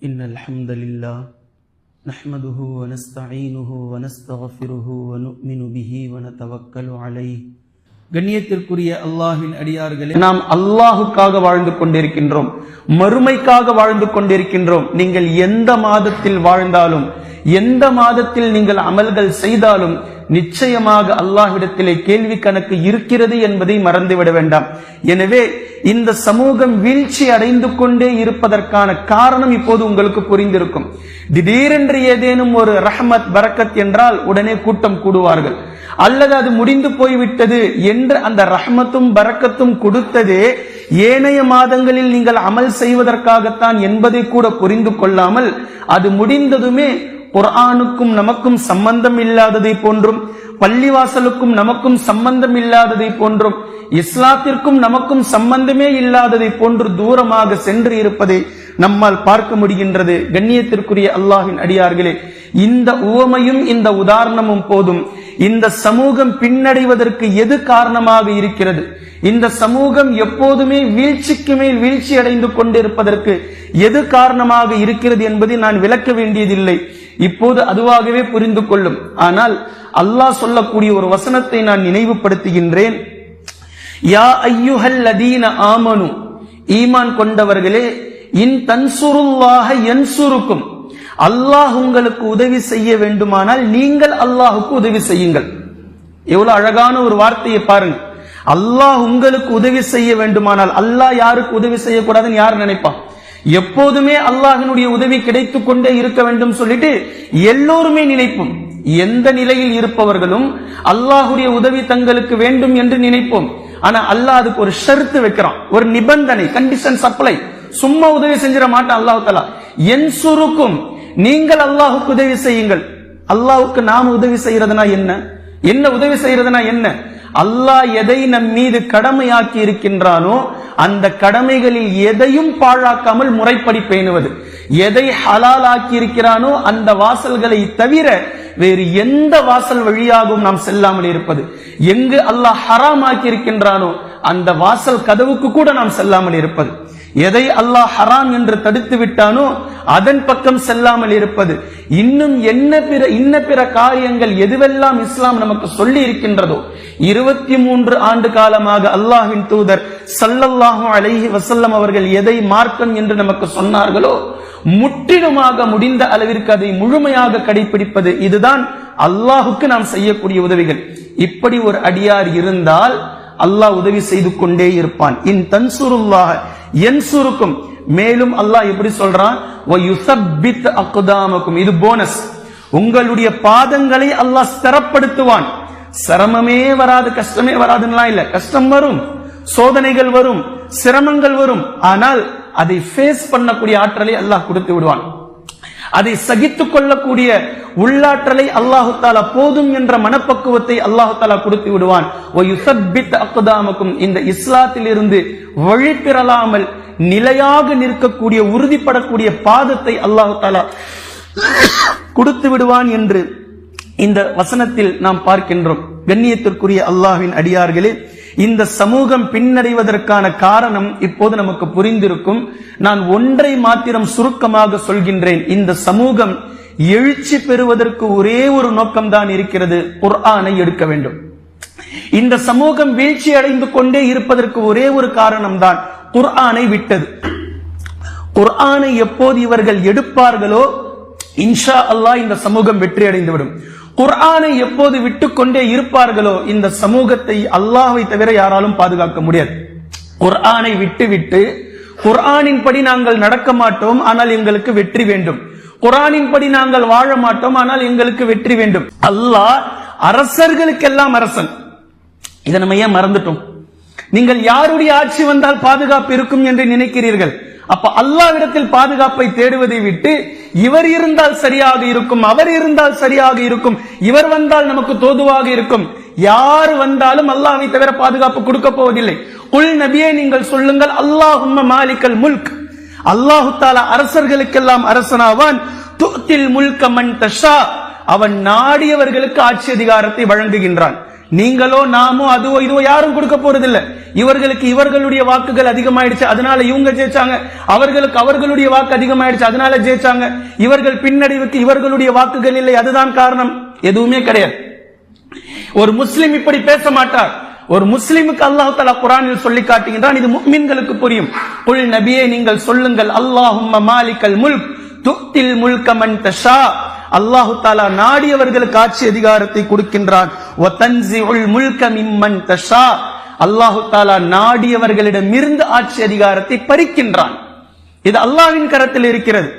إن الحمد لله نحمده ونستعينه ونستغفره ونؤمن به ونتوكل عليه. கண்ணியத்திற்குரிய அல்லாஹ்வின் அடியார்களே, நாம் அல்லாஹுக்காக வாழ்ந்து கொண்டிருக்கின்றோம், மறுமைக்காக வாழ்ந்து கொண்டிருக்கின்றோம். நீங்கள் எந்த மாதத்தில் வாழ்ந்தாலும், எந்த மாதத்தில் நீங்கள் அமல்கள் செய்தாலும் நிச்சயமாக அல்லாஹ்விடத்திலே கேள்வி கணக்கு இருக்கிறது என்பதை மறந்துவிட வேண்டாம். எனவே இந்த சமூகம் வீழ்ச்சி அடைந்து கொண்டே இருப்பதற்கான காரணம் இப்போது உங்களுக்கு புரிந்திருக்கும். திடீரென்று ஏதேனும் ஒரு ரஹ்மத் பரக்கத் என்றால் உடனே கூட்டம் கூடுவார்கள், அல்லது அது முடிந்து போய்விட்டது என்று அந்த ரஹ்மத்தும் பரக்கத்தும் கொடுத்ததே ஏனைய மாதங்களில் நீங்கள் அமல் செய்வதற்காகத்தான் என்பதை கூட புரிந்து கொள்ளாமல், அது முடிந்ததுமே குர்ஆனுக்கும் நமக்கும் சம்பந்தம் இல்லாததை போன்றும், பள்ளிவாசலுக்கும் நமக்கும் சம்பந்தம் இல்லாததை போன்றும், இஸ்லாத்திற்கும் நமக்கும் சம்பந்தமே இல்லாததை போன்று தூரமாக சென்று இருப்பதை நம்மால் பார்க்க முடிகின்றது. கண்ணியத்திற்குரிய அல்லாஹ்வின் அடியார்களே, இந்த உவமையும் இந்த உதாரணமும் போதும். இந்த சமூகம் பின்னடைவதற்கு எது காரணமாக இருக்கிறது, இந்த சமூகம் எப்போதுமே வீழ்ச்சிக்கு மேல் வீழ்ச்சி அடைந்து கொண்டிருப்பதற்கு எது காரணமாக இருக்கிறது என்பதை நான் விளக்க வேண்டியதில்லை, இப்போது அதுவாகவே புரிந்து கொள்ளும். ஆனால் அல்லாஹ் சொல்லக்கூடிய ஒரு வசனத்தை நான் நினைவுபடுத்துகின்றேன். யா அய்யுஹல்லதீன ஆமனு, ஈமான் கொண்டவர்களே, இன் தன்சுருல்லாஹ யன்சுருக்கும், அல்லாஹ் உங்களுக்கு உதவி செய்ய வேண்டுமானால் நீங்கள் அல்லாஹுக்கு உதவி செய்யுங்கள். எவ்வளவு அழகான ஒரு வார்த்தையை பாருங்க. அல்லாஹ் உங்களுக்கு உதவி செய்ய வேண்டுமானால், அல்லாஹ் யாருக்கு உதவி செய்யக்கூடாதுன்னு யார் நினைப்பான்? எப்போதுமே அல்லாஹினுடைய உதவி கிடைத்துக் கொண்டே இருக்க வேண்டும் சொல்லிட்டு எல்லோருமே நினைப்போம். எந்த நிலையில் இருப்பவர்களும் அல்லாஹுடைய உதவி தங்களுக்கு வேண்டும் என்று நினைப்போம். ஆனா அல்லாஹ் அதுக்கு ஒரு ஷர்த்து வைக்கிறான், ஒரு நிபந்தனை, கண்டிஷன் சப்ளை. சும்மா உதவி செஞ்சிட மாட்டான் அல்லாஹ் தஆலா. யன்சுருக்கும், நீங்கள் அல்லாஹுக்கு உதவி செய்யுங்கள். அல்லாஹுக்கு நாம உதவி செய்யறதுனா என்ன, என்ன உதவி செய்யறதுனா என்ன? அல்லாஹ் எதை நம் மீது கடமையாக்கி இருக்கின்றானோ அந்த கடமைகளில் எதையும் பாழாக்காமல் முறைப்படி பேணுவது, எதை ஹலால் ஆக்கி இருக்கிறானோ அந்த வாசல்களை தவிர வேறு எந்த வாசல் வழியாகவும் நாம் செல்லாமல் இருப்பது, எங்கு அல்லாஹ் ஹராம் ஆக்கி இருக்கின்றானோ அந்த வாசல் கதவுக்கு கூட நாம் செல்லாமல் இருப்பது, எதை அல்லாஹ் ஹராம் என்று தடுத்து விட்டானோ அதன் பக்கம் செல்லாமல் இருப்பது, இன்னும் இன்ன பிற காரியங்கள் எதுவெல்லாம் இஸ்லாம் நமக்கு சொல்லி இருக்கின்றதோ, 23 ஆண்டு காலமாக அல்லாஹ்வின் தூதர் ஸல்லல்லாஹு அலைஹி வஸல்லம் அவர்கள் எதை மார்க்கம் என்று நமக்கு சொன்னார்களோ முற்றிலுமாக முடிந்த அளவிற்கு அதை முழுமையாக கடைபிடிப்பது, இதுதான் அல்லாஹுக்கு நாம் செய்யக்கூடிய உதவிகள். இப்படி ஒரு அடியார் இருந்தால் அல்லாஹ் உதவி செய்து கொண்டே இருப்பான். இன் தன்சுருல்லாஹ யன்சுருக்கும், மேலும் அல்லாஹ் எப்படி சொல்றான், வயுஸப்பித் அக்தாமக்கும், இது போனஸ். உங்களுடைய பாதங்களை அல்லாஹ் ஸ்திரப்படுத்துவான். சிரமமே வராது, கஷ்டமே வராதுன்னா இல்ல, கஷ்டம் வரும், சோதனைகள் வரும், சிரமங்கள் வரும். ஆனால் அதை ஃபேஸ் பண்ணக்கூடிய ஆற்றலை அல்லாஹ் கொடுத்து விடுவான். அதை சகித்துக் கொள்ளக்கூடிய உள்ளாற்றலை அல்லாஹு தஆலா போதும் என்ற மனப்பக்குவத்தை அல்லாஹு தஆலா கொடுத்து விடுவான். வயுஸப்பித் அக்தாமக்கும், இந்த இஸ்லாத்தில் இருந்து வழி பெறலாமல் நிலையாக நிற்கக்கூடிய உறுதிப்படக்கூடிய பாதத்தை அல்லாஹு தஆலா கொடுத்து விடுவான் என்று இந்த வசனத்தில் நாம் பார்க்கின்றோம். கண்ணியத்திற்குரிய அல்லாஹ்வின் அடியார்களே, இந்த சமூகம் பின்னடைவதற்கான காரணம் இப்போது நமக்கு புரிந்திருக்கும். நான் ஒன்றை மாத்திரம் சுருக்கமாக சொல்கின்றேன். இந்த சமூகம் எழுச்சி பெறுவதற்கு ஒரே ஒரு நோக்கம்தான் இருக்கிறது, குர்ஆனை எடுக்க வேண்டும். இந்த சமூகம் வீழ்ச்சி அடைந்து கொண்டே இருப்பதற்கு ஒரே ஒரு காரணம் தான் குர்ஆனை விட்டது. குர்ஆனை எப்போது இவர்கள் எடுப்பார்களோ இன்ஷா அல்லாஹ் இந்த சமூகம் வெற்றி அடைந்துவிடும். குர்ஆனை எப்போது விட்டுக்கொண்டே இருப்பார்களோ இந்த சமூகத்தை அல்லாஹ்வை தவிர யாராலும் பாதுகாக்க முடியாது. குர்ஆனை விட்டு குர்ஆனின் படி நாங்கள் நடக்க மாட்டோம், ஆனால் எங்களுக்கு வெற்றி வேண்டும், குர்ஆனின் படி நாங்கள் வாழ மாட்டோம், ஆனால் எங்களுக்கு வெற்றி வேண்டும். அல்லாஹ் அரசர்களுக்கெல்லாம் அரசன். இதை நம்ம ஏன் மறந்துட்டோம்? நீங்கள் யாருடைய ஆட்சி வந்தால் பாதுகாப்பு இருக்கும் என்று நினைக்கிறீர்கள்? அப்ப அல்லாஹ்விடத்தில் பாதுகாப்பை தேடுவதை விட்டு இவர் இருந்தால் சரியாக இருக்கும், அவர் இருந்தால் சரியாக இருக்கும், இவர் வந்தால் நமக்கு தோதுவாக இருக்கும், யார் வந்தாலும் அல்லாஹ்வை தவிர பாதுகாப்பு கொடுக்க போவதில்லை. குல் நபியே, நீங்கள் சொல்லுங்கள், அல்லாஹும்ம மாலிகல் முல்க், அல்லாஹு தஆலா அரசர்களுக்கெல்லாம் அரசனாவான். துத்தில் முல்க மன் தஷா, அவன் நாடியவர்களுக்கு ஆட்சி அதிகாரத்தை வழங்குகின்றான். நீங்களோ நாமோ அதுவோ இதுவோ யாரும் கொடுக்க போறது இல்ல. இவர்களுக்கு இவர்களுடைய வாக்குகள் அதிகமாயிடுச்சு, அதனால இவங்க ஜெயிச்சாங்க. அவர்களுக்கு அவர்களுடைய வாக்கு அதிகமாயிடுச்சு, அதனால ஜெயிச்சாங்க. இவர்கள் பின்னடைவுக்கு இவர்களுடைய வாக்குகள் இல்லை, அதுதான் காரணம். எதுவுமே கிடையாது. ஒரு முஸ்லிம் இப்படி பேச மாட்டார். ஒரு முஸ்லிமுக்கு அல்லாஹ் தஆலா குர்ஆனில் சொல்லி காட்டுகின்றான். இது முஃமின்களுக்கு புரியும். குல் நபியே நீங்கள் சொல்லுங்கள், அல்லாஹும்ம மாலிகல் முல்க் துத்தில் முல்க மன் தஷா. அல்லாஹ் தஆலா நாடியவர்களுக்கு ஆட்சி அதிகாரத்தை கொடுக்கின்றான். வ தன்ஸிஉல் முல்க மிம்மன் தஷா. அல்லாஹ் தஆலா நாடியவர்களிடமிருந்து ஆட்சி அதிகாரத்தை பறிக்கின்றான். இது அல்லாஹ்வின் கரத்தில் இருக்கிறது.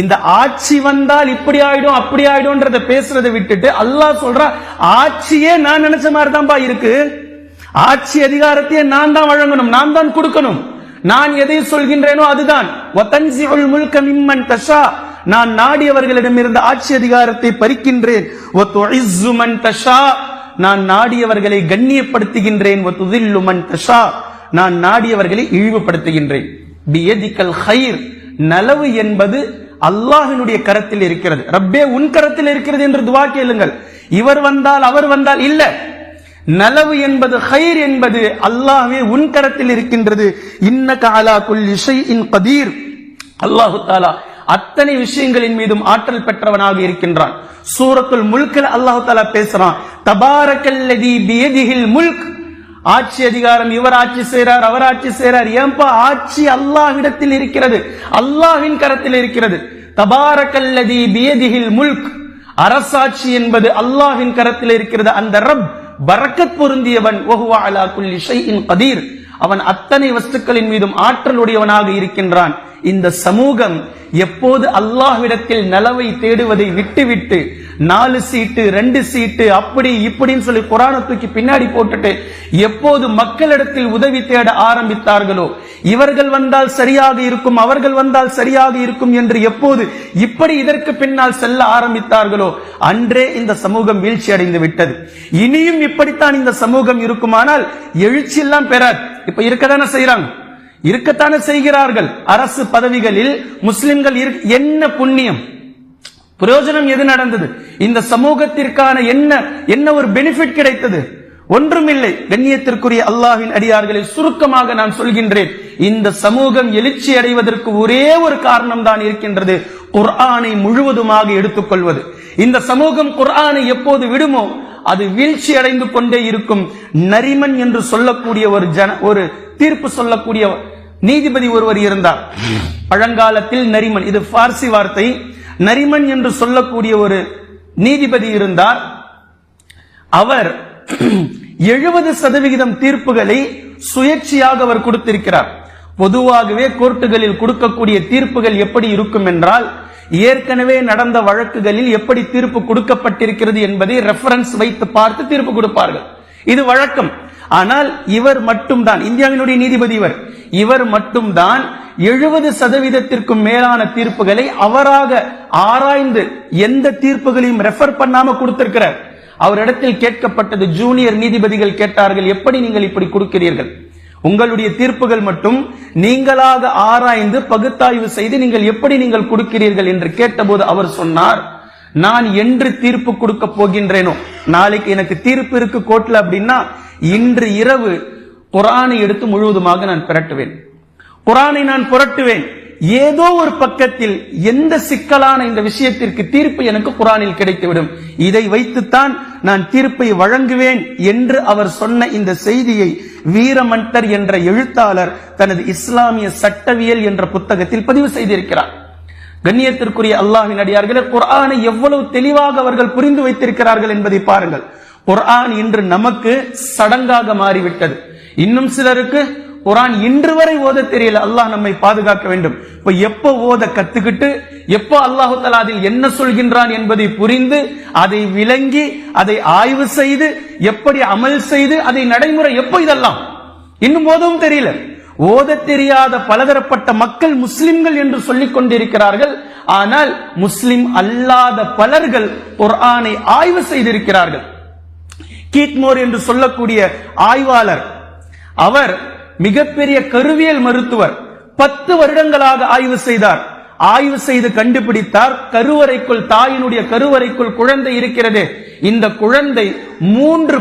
இந்த ஆட்சி வந்தால் இப்படி ஆயிடும் அப்படி ஆயிடும்ன்றத பேசுறதை விட்டுட்டு அல்லாஹ் சொல்றா, ஆட்சியே நான் நினைச்ச மாதிரி தான்பா இருக்கு. ஆட்சி அதிகாரத்தையே நான் தான் வழங்கணும், நான் தான் கொடுக்கணும். நான் எதை சொல்கின்றேனோ அதுதான். வதன்ஸிஉல் முல்க மிம்மன் தஷா. நான் நாடியவர்களிடமிருந்து ஆட்சி அதிகாரத்தை பறிக்கின்றேன். வதுஇஸ்ஸு மன் தஷா. நான் நாடியவர்களை கண்ணியப்படுத்துகின்றேன். வதுதில்லு மன் தஷா. நான் நாடியவர்களை இழிவுபடுத்துகின்றேன். பியதிகல் கைர். நலவு என்பது அல்லாஹ்வினுடைய கரத்தில் இருக்கிறது. ரப்பே உன் கரத்தில் இருக்கிறது என்று துஆ கேளுங்கள். இவர் வந்தால் அவர் வந்தால் இல்ல. நலவு என்பது கைர் என்பது அல்லாஹ்வே உன் கரத்தில் இருக்கின்றது. இன்னக அலா குல்லி ஷைஇன் கதீர். அல்லாஹ் தஆலா அத்தனை விஷயங்களின் மீதும் ஆற்றல் பெற்றவனாக இருக்கின்றான். சூரத்துல் முல்க்ல அல்லாஹ் தஆலா பேசுறான், தபாரக்கல்லதி பியதிஹில் முல்க். ஆட்சி அதிகாரம் இவர் ஆட்சி செய்றார், அவர் ஆட்சி செய்றார். ஏன்பா? ஆட்சி அல்லாஹ்விடத்தில் இருக்கிறது, அல்லாஹ்வின் கரத்தில் இருக்கிறது. தபாரக்கல்லதி பியதிஹில் முல்க். அரசாட்சி என்பது அல்லாஹ்வின் கரத்தில் இருக்கிறது. அந்த ரப் பரக்கத் பொருந்தியவன். வஹுவ அலா குல்லி ஷைஇன் கதீர். அவன் அத்தனை வஸ்துக்களின் மீதும் ஆற்றலுடையவனாக இருக்கின்றான். இந்த சமூகம் எப்போது அல்லாஹ்விடத்தில் நலவை தேடுவதை விட்டுவிட்டு 4 சீட்டு 2 சீட்டு அப்படி இப்படின்னு சொல்லி குர்ஆனை தூக்கி பின்னாடி போட்டுட்டு எப்போது மக்களிடத்தில் உதவி தேட ஆரம்பித்தார்களோ, இவர்கள் வந்தால் சரியாக இருக்கும், அவர்கள் வந்தால் சரியாக இருக்கும் என்று எப்போது இப்படி இதற்கு பின்னால் செல்ல ஆரம்பித்தார்களோ அன்றே இந்த சமூகம் வீழ்ச்சி அடைந்து விட்டது. இனியும் இப்படித்தான் இந்த சமூகம் இருக்குமானால் எழுச்சி எல்லாம் பெறாது. இப்ப இருக்கத்தானே செய்யறாங்க, இருக்கத்தானே செய்கிறார்கள். அரசு பதவிகளில் முஸ்லிம்கள் என்ன புண்ணியம், பிரயோஜனம் எது நடந்தது? இந்த சமூகத்திற்கான என்ன ஒரு பெனிஃபிட் கிடைத்தது? ஒன்றுமில்லை. கண்ணியத்திற்குரிய அல்லாஹ்வின் அடியார்களை சுருக்கமாக நான் சொல்கின்றேன், இந்த சமூகம் எழுச்சி அடைவதற்கு ஒரே ஒரு காரணம் தான் இருக்கின்றது, குர்ஆனை முழுவதுமாக எடுத்துக்கொள்வது. இந்த சமூகம் குர்ஆனை எப்போது விடுமோ அது வீழ்ச்சி அடைந்து கொண்டே இருக்கும். நரிமன் என்று சொல்லக்கூடிய ஒரு தீர்ப்பு சொல்லக்கூடிய நீதிபதி ஒருவர் இருந்தார். பழங்காலத்தில் நரிமன், இது பார்சி வார்த்தை. நரிமன் என்று சொல்லக்கூடிய ஒரு நீதிபதி இருந்தார். அவர் 70% தீர்ப்புகளை சுயேட்சையாக அவர் கொடுத்திருக்கிறார். பொதுவாகவே கோர்ட்டுகளில் கொடுக்கக்கூடிய தீர்ப்புகள் எப்படி இருக்கும் என்றால், ஏற்கனவே நடந்த வழக்குகளில் எப்படி தீர்ப்பு கொடுக்கப்பட்டிருக்கிறது என்பதை ரெஃபரன்ஸ் வைத்து பார்த்து தீர்ப்பு கொடுப்பார்கள். இது வழக்கம். ஆனால் இவர் மட்டும்தான், இந்தியாவினுடைய நீதிபதி இவர் மட்டும்தான் 70% மேலான தீர்ப்புகளை அவராக ஆராய்ந்து எந்த தீர்ப்புகளையும் ரெஃபர் பண்ணாம கொடுத்திருக்கிறார். அவரிடத்தில் கேட்கப்பட்டது, ஜூனியர் நீதிபதிகள் கேட்டார்கள், எப்படி நீங்கள் இப்படி கொடுக்கிறீர்கள்? உங்களுடைய தீர்ப்புகள் மட்டும் நீங்களாக ஆராய்ந்து பகுத்தாய்வு செய்து நீங்கள் எப்படி நீங்கள் கொடுக்கிறீர்கள் என்று கேட்டபோது அவர் சொன்னார், நான் என்று தீர்ப்பு கொடுக்க போகின்றேனோ, நாளைக்கு எனக்கு தீர்ப்பு இருக்கு கோர்ட்ல அப்படின்னா, இன்று இரவு குர்ஆனை எடுத்து முழுவதுமாக நான் பிரட்டுவேன், குர்ஆனை நான் புரட்டுவேன். ஏதோ ஒரு பக்கத்தில் எந்த சிக்கலான இந்த விஷயத்திற்கு தீர்ப்பு எனக்கு குர்ஆனில் கிடைத்துவிடும், இதை வைத்துத்தான் நான் தீர்ப்பை வழங்குவேன் என்று அவர் சொன்ன இந்த செய்தியை வீரமன்தர் என்ற எழுத்தாளர் தனது இஸ்லாமிய சட்டவியல் என்ற புத்தகத்தில் பதிவு செய்திருக்கிறார். கண்ணியத்திற்குரிய அல்லாஹ்வின் அடியார்களே, குர்ஆனை எவ்வளவு தெளிவாக அவர்கள் புரிந்து வைத்திருக்கிறார்கள் என்பதை பாருங்கள். குர்ஆன் இன்று நமக்கு சடங்காக மாறிவிட்டது. இன்னும் சிலருக்கு குர்ஆன் இன்று வரை ஓத தெரியல. அல்லாஹ் நம்மை பாதுகாக்க வேண்டும். இப்ப எப்ப ஓத கத்துக்கிட்டு எப்போ அல்லாஹ் தஆலா அதில் என்ன சொல்கின்றான் என்பதை புரிந்து அதை விளங்கி அதை ஆய்வு செய்து எப்படி அமல் செய்து அதை நடைமுறை எப்போ, இதெல்லாம் இன்னும் ஓதவும் தெரியல. ஓத தெரியாத பலதரப்பட்ட மக்கள் முஸ்லிம்கள் என்று சொல்லிக் கொண்டிருக்கிறார்கள். ஆனால் முஸ்லிம் அல்லாத பலர்கள் குர்ஆனை ஆய்வு செய்திருக்கிறார்கள். கீட்மோர் என்று சொல்லக்கூடிய ஆய்வாளர், அவர் மிகப்பெரிய கருவியல் மருத்துவர். 10 வருடங்களாக ஆய்வு செய்தார். ஆய்வு செய்து கண்டுபிடித்தார், கருவறைக்குள், தாயினுடைய கருவறைக்குள் குழந்தை இருக்கிறது, இந்த குழந்தை 3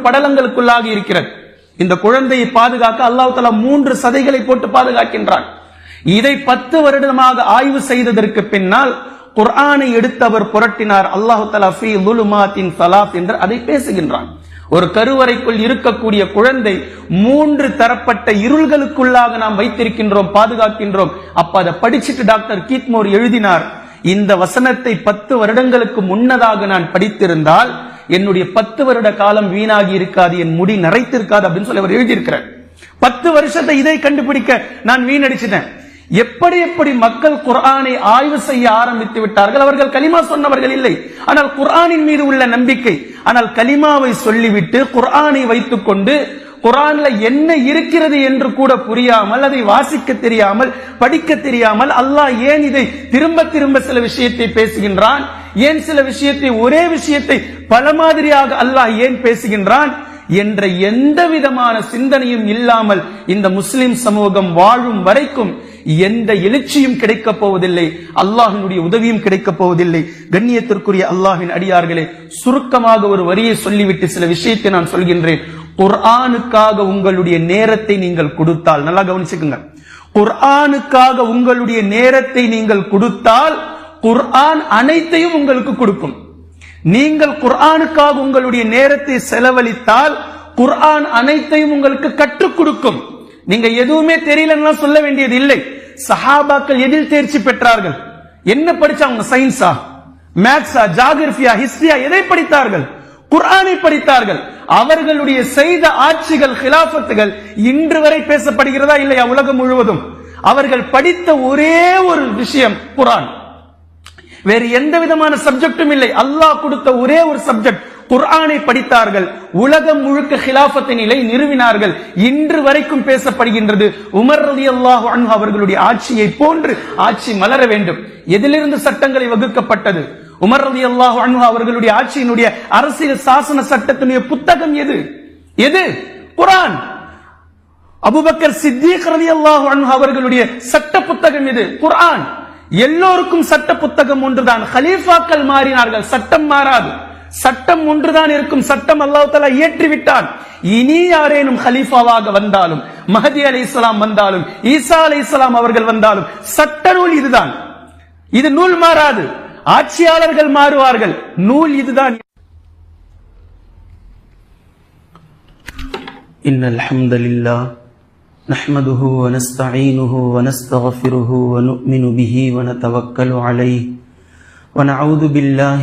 படலங்களுக்குள்ளாக இருக்கிறது. இந்த குழந்தையை பாதுகாக்க அல்லாஹ் தஆலா 3 சதைகளை போட்டு பாதுகாக்கின்றான். இதை 10 வருடமாக ஆய்வு செய்ததற்கு பின்னால் குர்ஆனை எடுத்து அவர் புரட்டினார். அல்லாஹ் தஆலா ஃபீ ظுலுமாத்தின் ஸலாத் என்று அதை பேசுகின்றான். ஒரு கருவறைக்குள் இருக்கக்கூடிய குழந்தை 3 தரப்பட்ட இருள்களுக்குள்ளாக நாம் வைத்திருக்கின்றோம், பாதுகாக்கின்றோம். அப்ப அதை படிச்சுட்டு டாக்டர் கீத்மோர் எழுதினார், இந்த வசனத்தை 10 வருடங்களுக்கு முன்னதாக நான் படித்திருந்தால் என்னுடைய 10 வருட காலம் வீணாகி இருக்காது, என் முடி நரைத்திருக்காது அப்படின்னு சொல்லி அவர் எழுதியிருக்கிறார். 10 வருஷத்தை இதை கண்டுபிடிக்க நான் வீணடிச்சிட்டேன். எப்படி மக்கள் குர்ஆனை ஆய்வு செய்ய ஆரம்பித்து விட்டார்கள். அவர்கள் கலிமா சொன்னவர்கள் இல்லை, ஆனால் குர்ஆனின் மீது உள்ள நம்பிக்கை. ஆனால் கலிமாவை சொல்லிவிட்டு குர்ஆனை வைத்துக் கொண்டு குர்ஆன்ல என்ன இருக்கிறது என்று கூட புரியாமல், அதை வாசிக்க தெரியாமல், படிக்க தெரியாமல், அல்லாஹ் ஏன் இதை திரும்ப சில விஷயத்தை பேசுகின்றான், ஏன் சில விஷயத்தை, ஒரே விஷயத்தை பல மாதிரியாக அல்லாஹ் ஏன் பேசுகின்றான் என்ற எந்த விதமான சிந்தனையும் இல்லாமல் இந்த முஸ்லிம் சமூகம் வாழும் வரைக்கும் எந்த எழுச்சியும் கிடைக்கப் போவதில்லை, அல்லாஹ்வினுடைய உதவியும் கிடைக்கப் போவதில்லை. கண்ணியத்திற்குரிய அல்லாஹ்வின் அடியார்களே, சுருக்கமாக ஒரு வரியை சொல்லிவிட்டு சில விஷயத்தை நான் சொல்கின்றேன். குர்ஆனுக்காக உங்களுடைய நேரத்தை நீங்கள் கொடுத்தால், நல்லா கவனிச்சுக்குங்க, குர்ஆனுக்காக உங்களுடைய நேரத்தை நீங்கள் கொடுத்தால் குர்ஆன் அனைத்தையும் உங்களுக்கு கொடுக்கும். நீங்கள் குர்ஆனுக்காக உங்களுடைய நேரத்தை செலவழித்தால் குர்ஆன் அனைத்தையும் உங்களுக்கு கற்றுக் கொடுக்கும். நீங்க எதுவுமே தெரியலன்னா சொல்ல வேண்டியது இல்லை. சஹாபாக்கள் எதில் தேர்ச்சி பெற்றார்கள்? என்ன படிச்சாங்க? சயின்ஸா, மேத்ஸா, ஜியோகிராஃபியா, ஹிஸ்டரியா? எதை படித்தார்கள்? குர்ஆனை படித்தார்கள். அவர்களுடைய செய்த ஆட்சிகள், கிலாஃபத்துகள் இன்று வரை பேசப்படுகிறதா இல்லையா உலகம் முழுவதும்? அவர்கள் படித்த ஒரே ஒரு விஷயம் குர்ஆன், வேறு எந்த விதமான சப்ஜெக்டும் இல்லை. அல்லாஹ் கொடுத்த ஒரே ஒரு சப்ஜெக்ட் குர்ஆனை படித்தார்கள். உலகம் முழுக்க கிலாஃபத்தை நிலை நிறுவினார்கள். இன்று வரைக்கும் பேசப்படுகின்றது. உமர் ரலியல்லாஹு அன்ஹு அவர்களுடைய ஆட்சியை போன்று ஆட்சி மலர வேண்டும். எதிலிருந்து சட்டங்களை வகுக்கப்பட்டது? உமர் ரலியல்லாஹு அன்ஹு அவர்களுடைய ஆட்சியினுடைய அரசியல் சாசன சட்டத்தினுடைய புத்தகம் எது? குர்ஆன். அபூபக்கர் சித்தீக் ரலியல்லாஹு அன்ஹு அவர்களுடைய சட்ட புத்தகம் எது? குர்ஆன். எல்லோருக்கும் சட்ட புத்தகம் ஒன்றுதான். கலீஃபாக்கள் மாறினார்கள், சட்டம் மாறாது. சட்டம் ஒன்றுதான் இருக்கும். சட்டம் அல்லாஹ் தஆலா இயற்றிவிட்டான். இனி யாரேனும் கலீஃபாவாக வந்தாலும், மஹதி அலைஹிஸ்ஸலாம் வந்தாலும், ஈசா அலைஹிஸ்ஸலாம் அவர்கள் வந்தாலும், சட்ட நூல் இதுதான். இது நூல் மாறாது. ஆட்சியாளர்கள் மாறுவார்கள், நூல் இதுதான். இன்னல் ஹம்தலில்லாஹ் நஹ்மதுஹு வ நஸ்தஈனுஹு வ நஸ்தக்ஃபிருஹு வ நு'மினு பிஹி வ நதவக்கலு அலைஹி வ நஊது பில்லாஹி